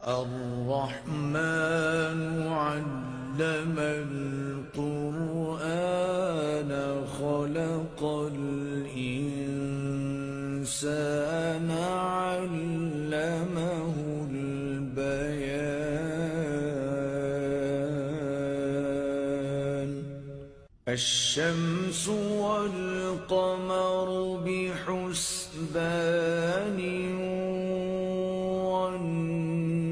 الرحمن علم القرآن خلق الإنسان علمه البيان الشمس والقمر بحسبان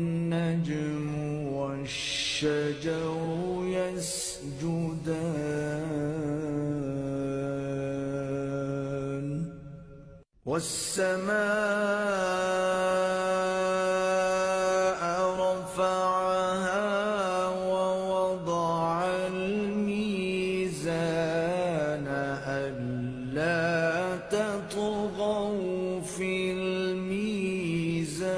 والنجم والشجر يسجدان والسماء رفعها ووضع الميزان ألا تطغوا في الميزان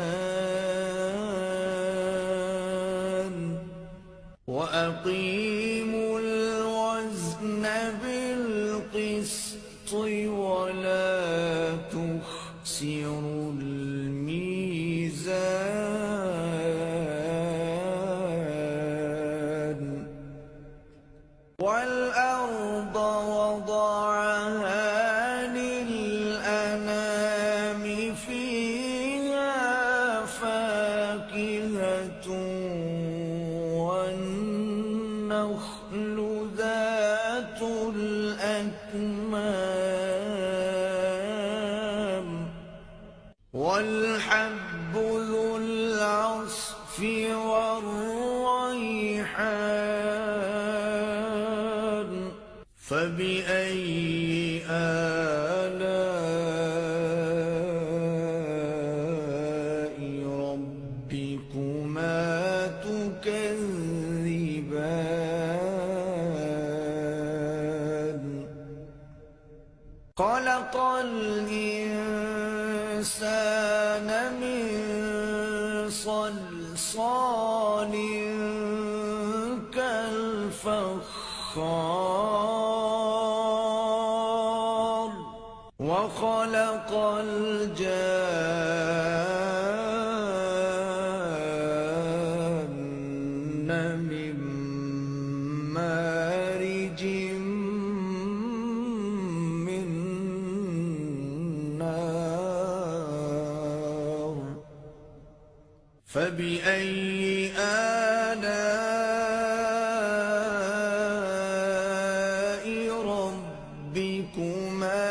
وأقيموا الوزن بالقسط ولا تخسروا الميزان والأرض وضعها للأنام فيها فاكهة والنخل ذات الأكمام والحب ذو العصف والريحان فبأي آلاء ربكما تكذبان خلق الإنسان من صلصال كالفخار وخلق الجان من مارج من نار فبأي آلاء ربكما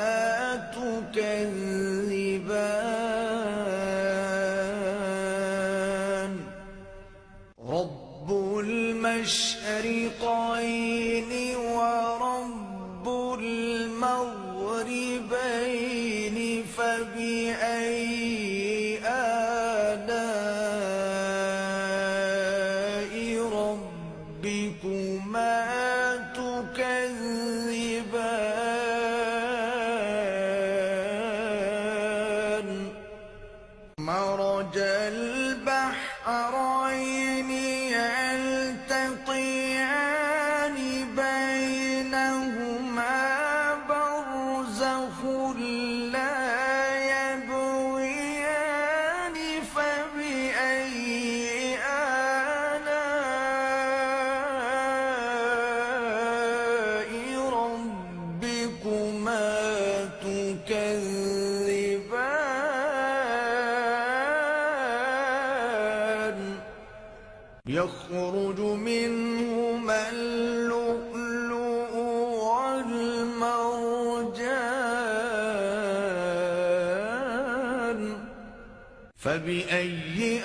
تكذبان رب المشرقين ورب المغربين فبأي آلاء ربكما تكذبان مرج البحرين يلتقيان بينهما برزخ لا يبغيان فبأي آلاء ربكما تكذبان يخرج منهما اللؤلؤ والمرجان فبأي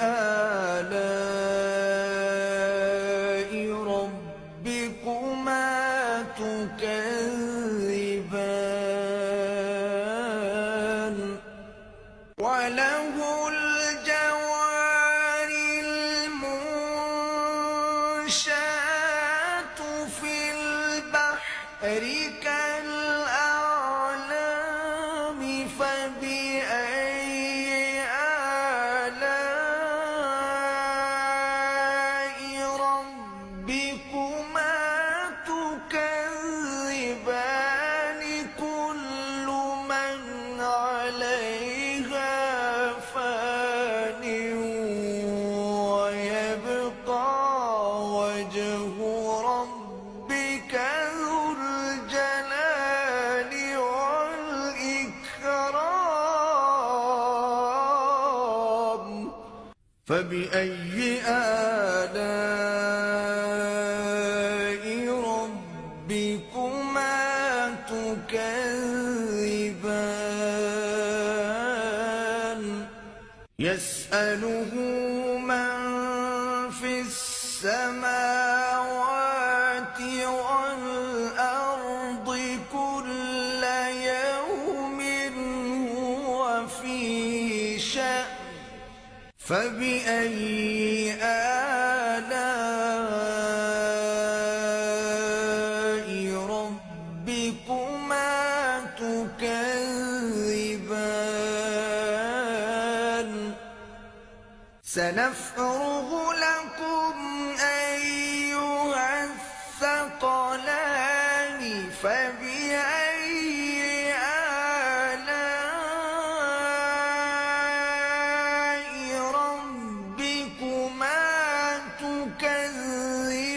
آلاء ربكما تكذبان وله الجوار المنشآت في البحر كالأعلام فبأي آلاء ربكما تكذبان كل من عليها فان فبأي آلاء ربكما تكذبان يسأله من في السماوات والأرض كل يوم هو في شأن فبأي آلاء ربكما تكذبان سنفرغ لكم أيها الثقلان فبأي آلاء ربكما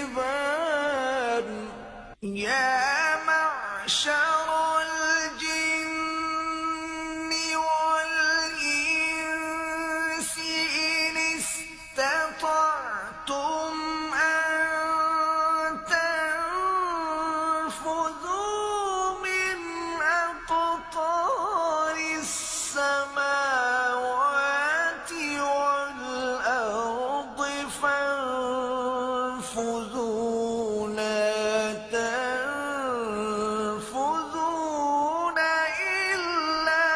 تكذبان يا معشر الجن والإنس إن استطعتم أن تنفذوا من أقطار السماوات والأرض فانفذوا لا تنفذون إلا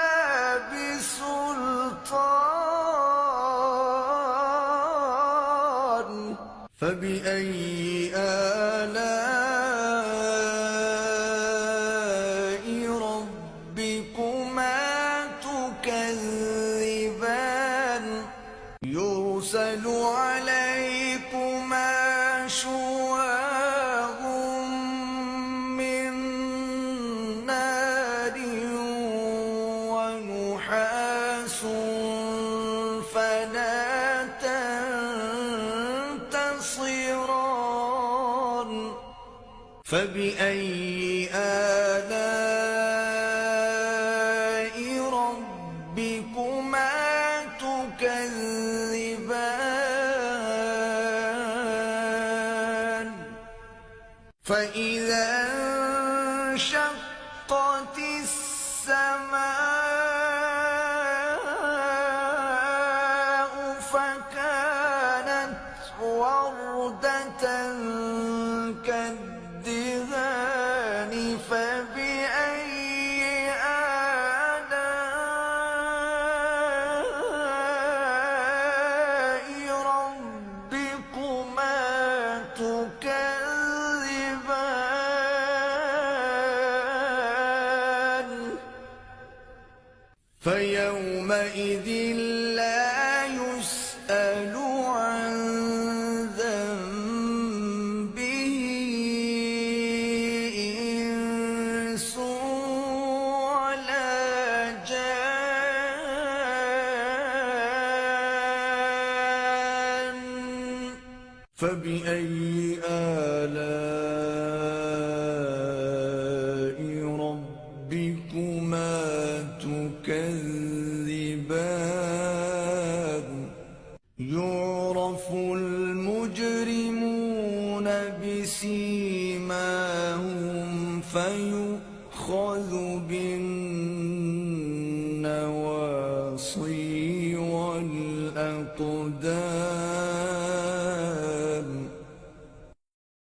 بسلطان فبأي آلاء ربكما تكذبان يرسل عليكما شواظ من نار ونحاس فلا تنتصران فبأي آلاء ربكما تكذبان فإذا انشقت السماء فكانت وردة كالدهان فبأي آلاء ربكما تكذبان فيومئذ لا يسأل عن ذنبه إنس ولا جان فبأي آلاء ربكما تكذبان يعرف المجرمون بسيماهم فيؤخذ بالنواصي والأقدام